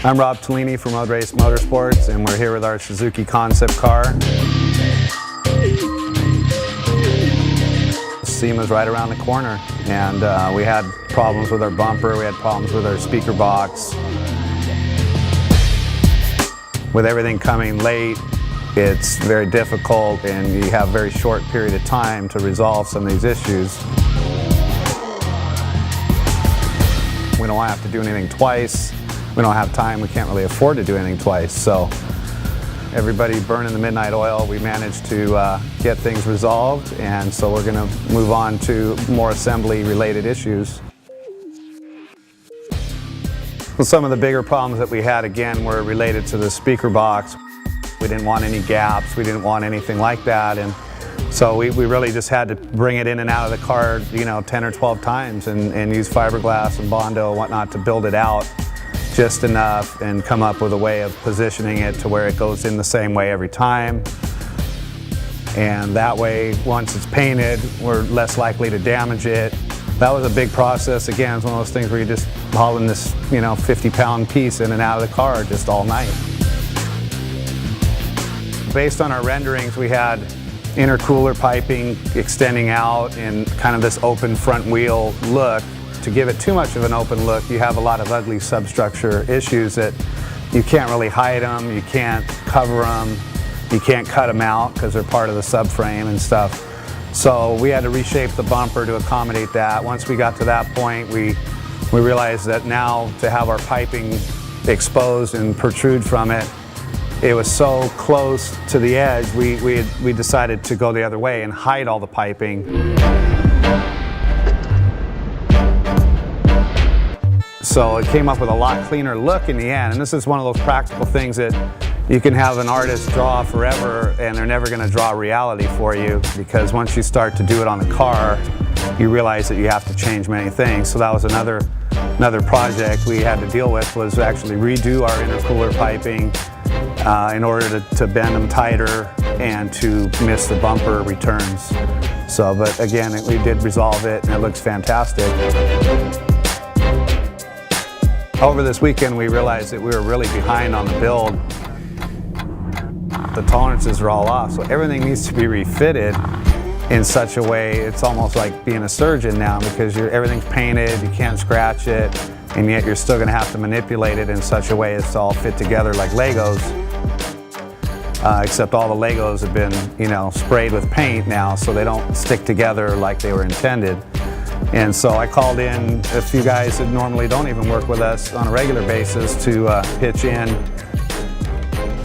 I'm Rob Tallini from Road Race Motorsports, and we're here with our Suzuki concept car. SEMA's right around the corner, and we had problems with our bumper, we had problems with our speaker box. With everything coming late, it's very difficult, and you have a very short period of time to resolve some of these issues. We don't want to have to do anything twice. We don't have time, we can't really afford to do anything twice. So everybody burning the midnight oil, we managed to get things resolved, and so we're going to move on to more assembly related issues. Well, some of the bigger problems that we had again were related to the speaker box. We didn't want any gaps, we didn't want anything like that, and so we really just had to bring it in and out of the car, 10 or 12 times and use fiberglass and Bondo and whatnot to build it out just enough and come up with a way of positioning it to where it goes in the same way every time. And that way, once it's painted, we're less likely to damage it. That was a big process. Again, it's one of those things where you're just hauling this 50-pound piece in and out of the car just all night. Based on our renderings, we had intercooler piping extending out in kind of this open front wheel look. To give it too much of an open look, you have a lot of ugly substructure issues that you can't really hide them, you can't cover them, you can't cut them out because they're part of the subframe and stuff. So we had to reshape the bumper to accommodate that. Once we got to that point, we realized that now to have our piping exposed and protrude from it, it was so close to the edge, we decided to go the other way and hide all the piping. So it came up with a lot cleaner look in the end, and this is one of those practical things that you can have an artist draw forever and they're never going to draw reality for you, because once you start to do it on the car, you realize that you have to change many things. So that was another project we had to deal with, was actually redo our intercooler piping in order to bend them tighter and to miss the bumper returns. So, but again, we did resolve it and it looks fantastic. Over this weekend, we realized that we were really behind on the build. The tolerances are all off, so everything needs to be refitted in such a way, it's almost like being a surgeon now, because everything's painted, you can't scratch it, and yet you're still going to have to manipulate it in such a way as to all fit together like Legos. Except all the Legos have been, sprayed with paint now, so they don't stick together like they were intended. And so I called in a few guys that normally don't even work with us on a regular basis to pitch in.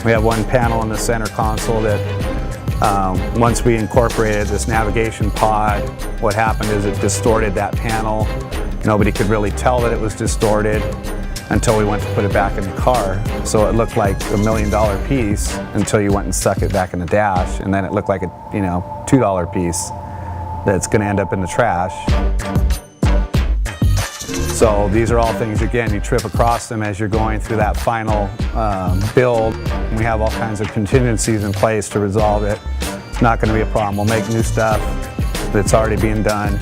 We have one panel in the center console that once we incorporated this navigation pod, what happened is it distorted that panel. Nobody could really tell that it was distorted until we went to put it back in the car. So it looked like $1 million piece until you went and stuck it back in the dash, and then it looked like a $2 piece that's going to end up in the trash. So these are all things, again, you trip across them as you're going through that final build. We have all kinds of contingencies in place to resolve it. It's not going to be a problem. We'll make new stuff that's already being done,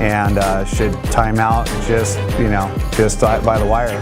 and should time out just by the wire.